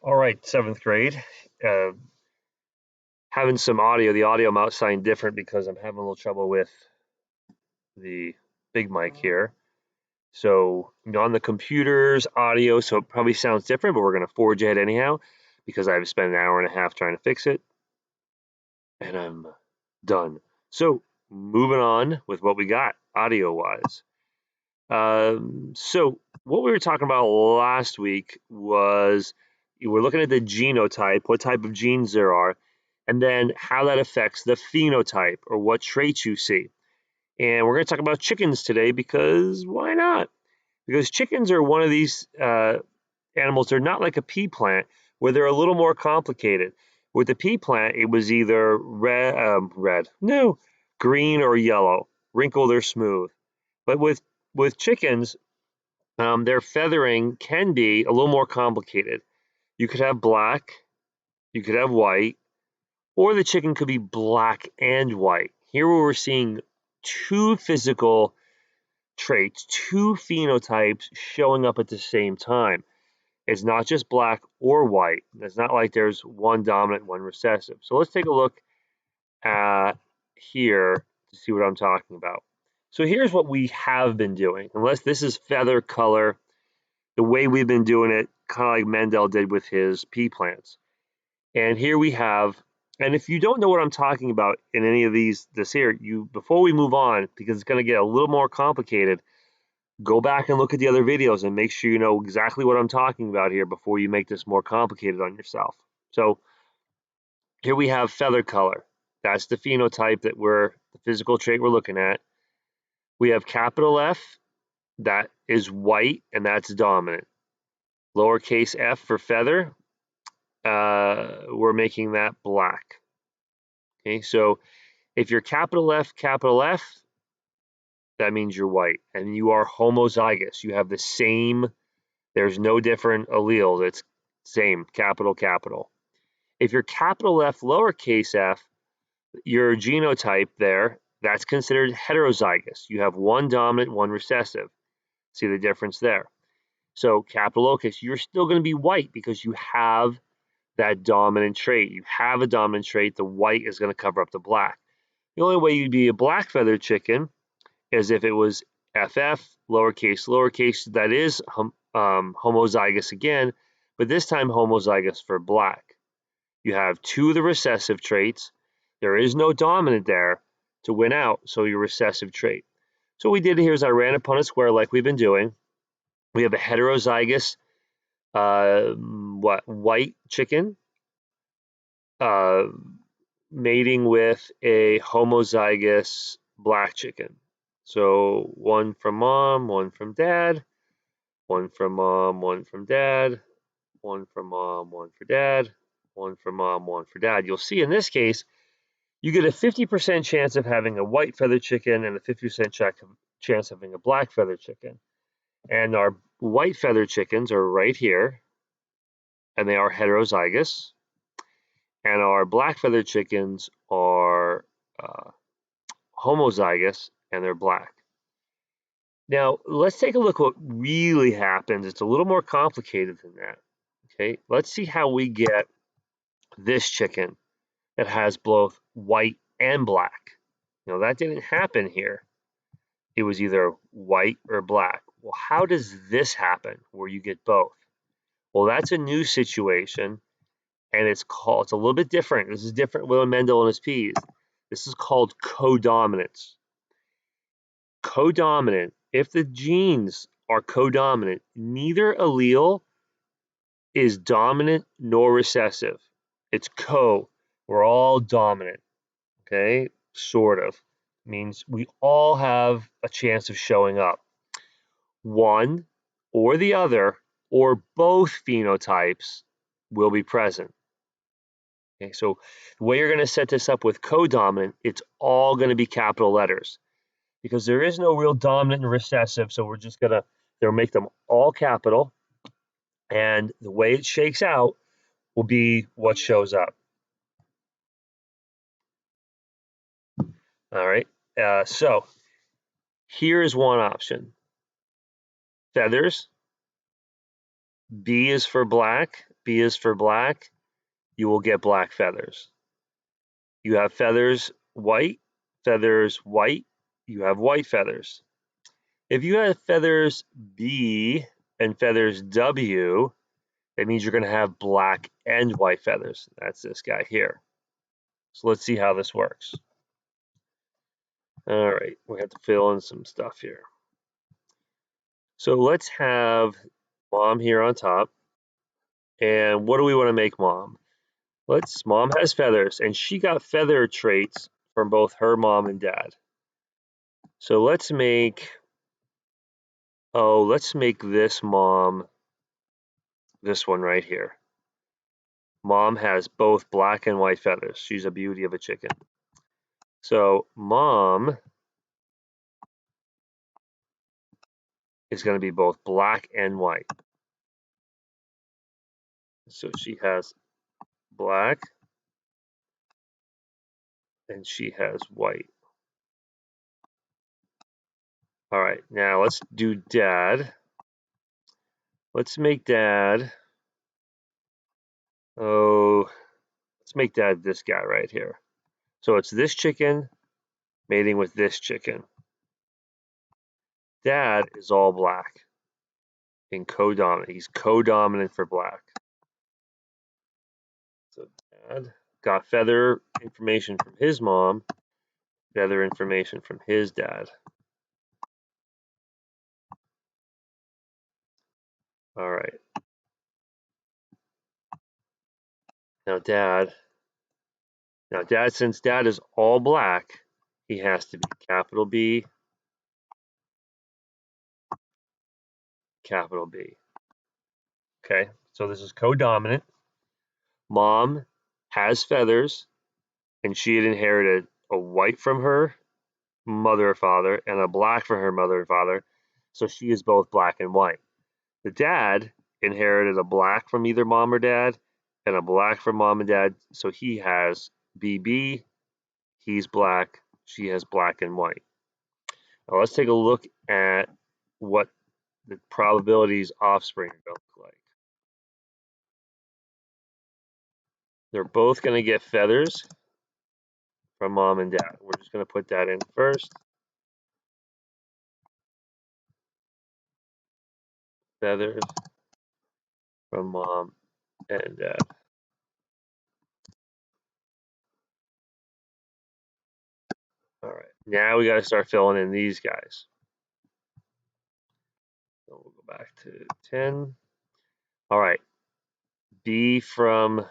All right, seventh grade. Uh, Having some audio. The audio might sound different because I'm having a little trouble with the big mic here. So on the computer's audio, so it probably sounds different, but we're going to forge ahead anyhow because I've spent an hour and a half trying to fix it, and I'm done. So moving on with what we got audio-wise. So what we were talking about last week was you were looking at the genotype, what type of genes there are, and then how that affects the phenotype or what traits you see. And we're going to talk about chickens today because why not? Because chickens are one of these animals. They're not like a pea plant where they're a little more complicated. With the pea plant, it was either green or yellow, wrinkled or smooth. But with chickens, their feathering can be a little more complicated. You could have black, you could have white, or the chicken could be black and white. Here we're seeing two physical traits, two phenotypes showing up at the same time. It's not just black or white. It's not like there's one dominant, one recessive. So let's take a look at here to see what I'm talking about. So here's what we have been doing. Unless this is feather color, the way we've been doing it, kind of like Mendel did with his pea plants. And here we have, and if you don't know what I'm talking about in any of this here, before we move on, because it's going to get a little more complicated, go back and look at the other videos and make sure you know exactly what I'm talking about here before you make this more complicated on yourself. So here we have feather color. That's the phenotype the physical trait we're looking at. We have capital F, that is white, and that's dominant. Lowercase f for feather, we're making that black. Okay, so if you're capital F, that means you're white, and you are homozygous. You have the same, there's no different alleles. It's same, capital, capital. If you're capital F, lowercase f, your genotype there, that's considered heterozygous. You have one dominant, one recessive. See the difference there? So capital lowercase, you're still going to be white because you have that dominant trait. You have a dominant trait, the white is going to cover up the black. The only way you'd be a black feathered chicken is if it was FF, lowercase, that is homozygous again, but this time homozygous for black. You have two of the recessive traits. There is no dominant there to win out, so your recessive trait. So what we did here is I ran upon a square like we've been doing. We have a heterozygous white chicken mating with a homozygous black chicken. So one from mom, one from dad, one from mom, one from dad, one from mom, one for dad, one from mom, one for dad. You'll see in this case, you get a 50% chance of having a white feathered chicken and a 50% chance of having a black feathered chicken. And our white feathered chickens are right here, and they are heterozygous. And our black feathered chickens are homozygous, and they're black. Now, let's take a look at what really happens. It's a little more complicated than that. Okay, let's see how we get this chicken that has both white and black. That didn't happen here. It was either white or black. Well, how does this happen where you get both? Well, that's a new situation, and it's a little bit different. This is different with Mendel and his peas. This is called codominance. Codominant, if the genes are codominant, neither allele is dominant nor recessive. It's co. We're all dominant. Okay, sort of. Means we all have a chance of showing up. One or the other or both phenotypes will be present. Okay, so the way you're going to set this up with codominant, it's all going to be capital letters because there is no real dominant and recessive. So we're just going to make them all capital, and the way it shakes out will be what shows up. All right. So here is one option. Feathers. B is for black. B is for black, you will get black feathers. You have feathers white, you have white feathers. If you have feathers B and feathers W, that means you're going to have black and white feathers. That's this guy here. So let's see how this works. All right, we have to fill in some stuff here. So let's have mom here on top. And what do we want to make mom? Mom has feathers, and she got feather traits from both her mom and dad. So let's make this mom, this one right here. Mom has both black and white feathers. She's a beauty of a chicken. So mom is going to be both black and white. So she has black and she has white. All right, now let's do dad. Let's make dad, let's make dad this guy right here. So it's this chicken mating with this chicken. Dad is all black in codominant. He's codominant for black. So dad got feather information from his mom, feather information from his dad. All right. Now dad, since dad is all black, he has to be capital B, capital B. Okay, so this is codominant. Mom has feathers, and she had inherited a white from her mother or father and a black from her mother and father, so she is both black and white. The dad inherited a black from either mom or dad and a black from mom and dad, so he has BB, he's black, she has black and white. Now let's take a look at what the probabilities offspring are going to look like. They're both going to get feathers from mom and dad. We're just going to put that in first. Feathers from mom and dad. All right, now we got to start filling in these guys. So we'll go back to 10. All right, B from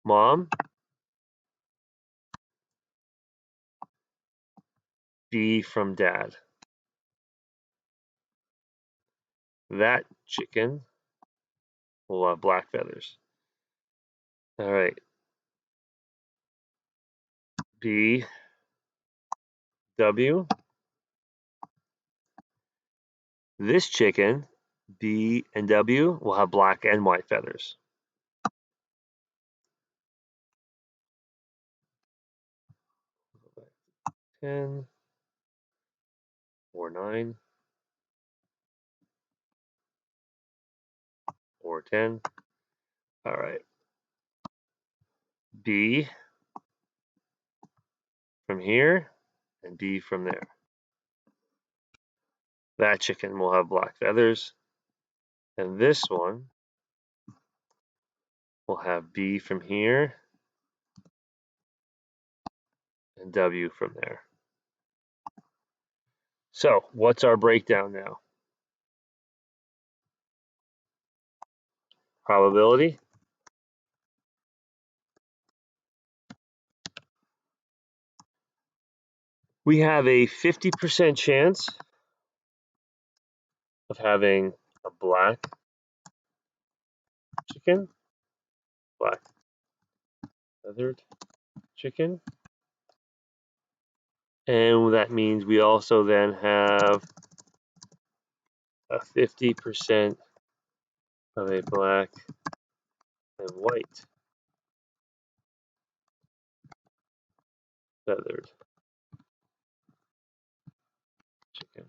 mom, B from dad. That chicken will have black feathers. All right, B, W. This chicken, B and W, will have black and white feathers. Go back to 10 or 9 or 10. All right, B from here and B from there. That chicken will have black feathers. And this one will have B from here and W from there. So what's our breakdown now? Probability. We have a 50% chance of having a black chicken, black feathered chicken. And that means we also then have a 50% of a black and white feathered chicken.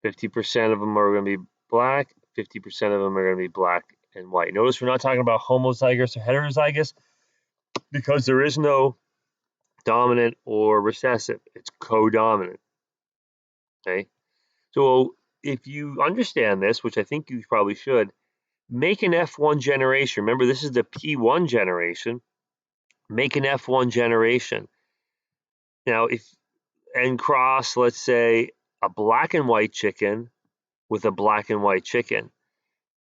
50% of them are going to be black, 50% of them are going to be black and white. Notice we're not talking about homozygous or heterozygous because there is no dominant or recessive. It's codominant. Okay. So if you understand this, which I think you probably should, make an F1 generation. Remember, this is the P1 generation. Make an F1 generation. Now, and cross, let's say, a black and white chicken with a black and white chicken.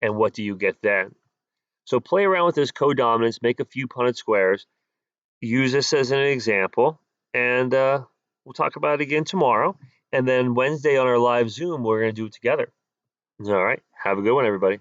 And what do you get then? So play around with this codominance, make a few Punnett squares, use this as an example, and we'll talk about it again tomorrow. And then Wednesday on our live Zoom, we're going to do it together. All right. Have a good one, everybody.